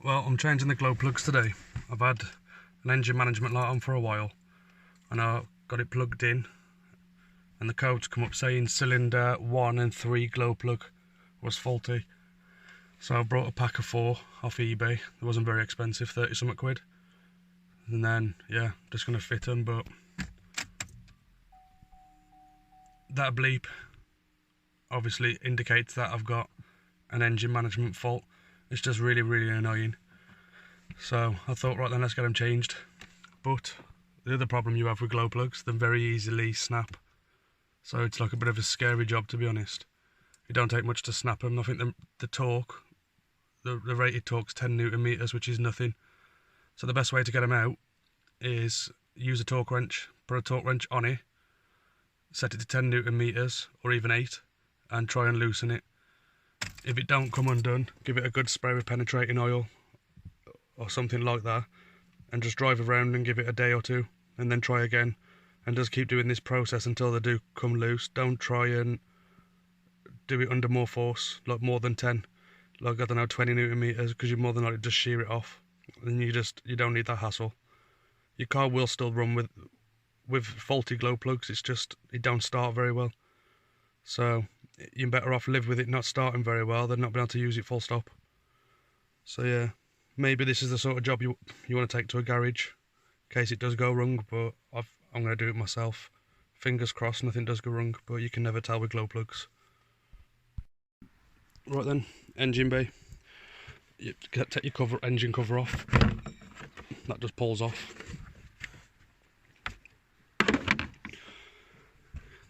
Well, I'm changing the glow plugs today. I've had an engine management light on for a while and I got it plugged in and the code's come up saying cylinder 1 and 3 glow plug was faulty. So I brought a pack of 4 off eBay. It wasn't very expensive, 30 something quid. And then, yeah, just going to fit them, but that bleep obviously indicates that I've got an engine management fault. It's just really, really annoying. So I thought, right then, let's get them changed. But the other problem you have with glow plugs, they very easily snap. So it's like a bit of a scary job, to be honest. It don't take much to snap them. I think the torque, the rated torque's 10 Newton meters, which is nothing. So the best way to get them out is use a torque wrench, put a torque wrench on it, set it to 10 Newton meters or even 8, and try and loosen it. If it don't come undone, give it a good spray with penetrating oil or something like that, and just drive around and give it a day or two, and then try again, and just keep doing this process until they do come loose. Don't try and do it under more force, like more than 10, like I don't know, 20 Newton meters, because you're more than likely to just shear it off, and you don't need that hassle. Your car will still run with faulty glow plugs. It's just it don't start very well. So you're better off live with it not starting very well than not being able to use it full stop. So yeah, maybe this is the sort of job you want to take to a garage in case it does go wrong, but I'm going to do it myself. Fingers crossed nothing does go wrong, but you can never tell with glow plugs. Right then, engine bay. You take your engine cover off. That just pulls off.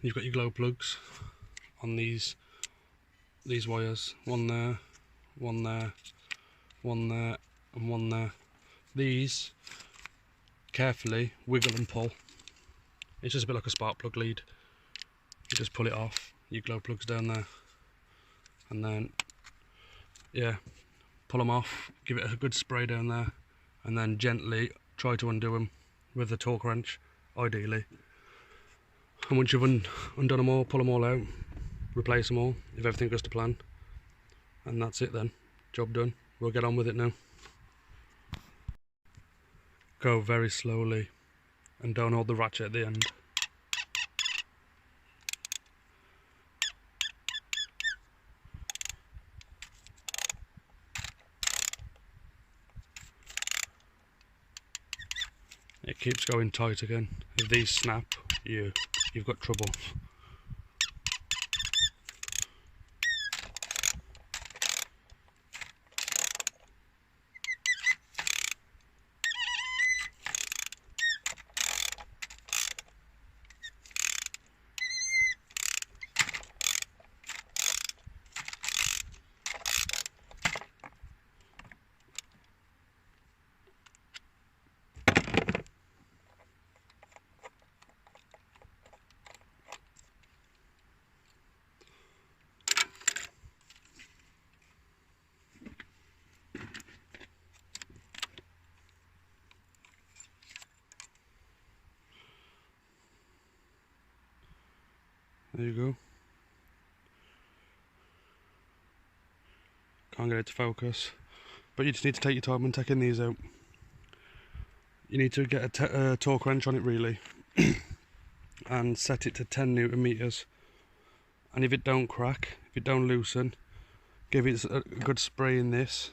You've got your glow plugs on these wires. One there, one there, one there, and one there. These carefully wiggle and pull. It's just a bit like a spark plug lead. You just pull it off. Your glow plugs down there, and then yeah, pull them off. Give it a good spray down there, and then gently try to undo them with the torque wrench, ideally. And once you've undone them all, pull them all out, replace them all if everything goes to plan, and that's it then. Job done. We'll get on with it now. Go very slowly and don't hold the ratchet at the end. It keeps going tight again. If these snap, you've got trouble. There you go. Can't get it to focus, but you just need to take your time when taking these out. You need to get a torque wrench on it really and set it to 10 Newton meters, and if it don't crack, if it don't loosen, give it a good spray in this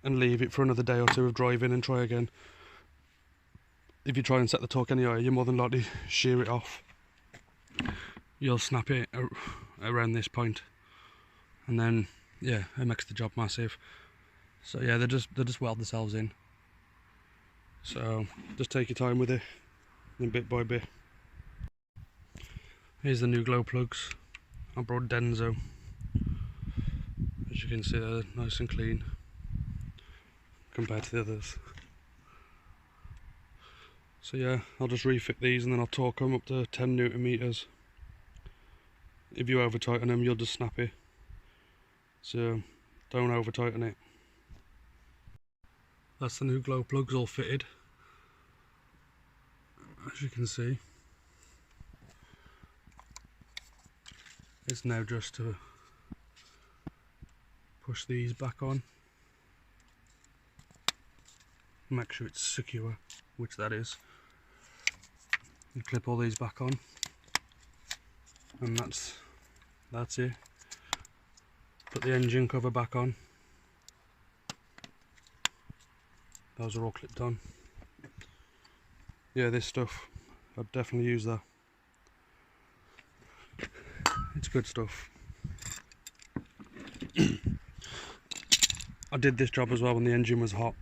and leave it for another day or two of driving and try again. If you try and set the torque any higher, you're more than likely shear it off. You'll snap it around this point, and then yeah, it makes the job massive. So yeah, they just weld themselves in. So just take your time with it, and bit by bit. Here's the new glow plugs. I brought Denso. As you can see, they're nice and clean compared to the others. So yeah, I'll just refit these and then I'll torque them up to 10 Newton meters. If you over tighten them, you'll just snap it. So don't over tighten it. That's the new glow plugs all fitted. As you can see, it's now just to push these back on. make sure it's secure, which that is. You clip all these back on, and that's it. Put the engine cover back on. Those are all clipped on. Yeah, this stuff, I'd definitely use that. It's good stuff. I did this job as well when the engine was hot.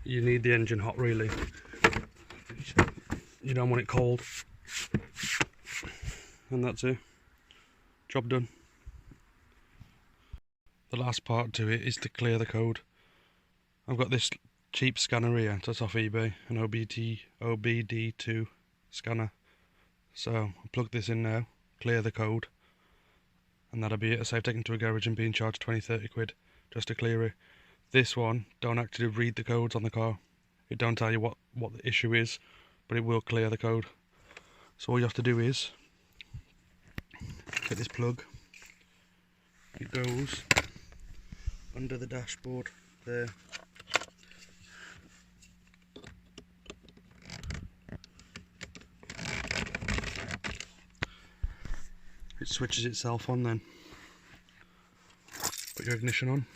You need the engine hot, really. You don't want it cold. And that's it. Job done. The last part to it is to clear the code. I've got this cheap scanner here, that's off eBay, an OBD2 scanner. So I'll plug this in now, clear the code, and that'll be it. I save taking to a garage and being charged 20-30 quid just to clear it. This one don't actually read the codes on the car. It don't tell you what the issue is, but it will clear the code. So all you have to do is get this plug. It goes under the dashboard there. It switches itself on then. Put your ignition on.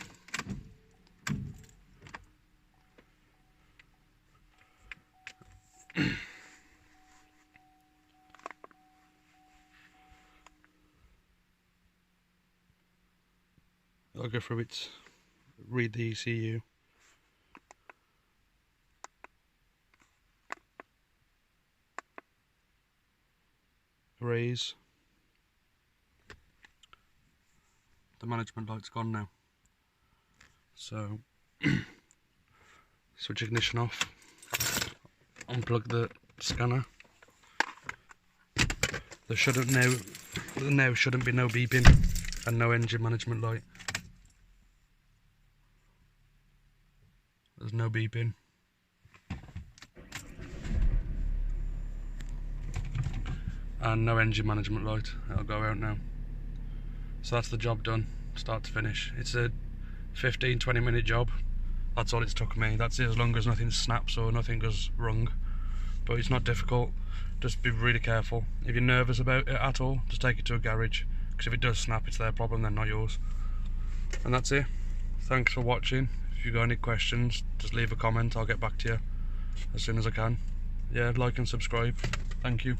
I'll go through it, read the ECU. Raise. The management light's gone now. So switch ignition off. Unplug the scanner. There shouldn't be no beeping and no engine management light. There's no beeping. And no engine management light. It'll go out now. So that's the job done, start to finish. It's a 15-20 minute job. That's all it's took me. That's it, as long as nothing snaps or nothing goes wrong. But it's not difficult. Just be really careful. If you're nervous about it at all, just take it to a garage. Because if it does snap, it's their problem, then not yours. And that's it. Thanks for watching. If you've got any questions, just leave a comment. I'll get back to you as soon as I can. Yeah, like and subscribe. Thank you.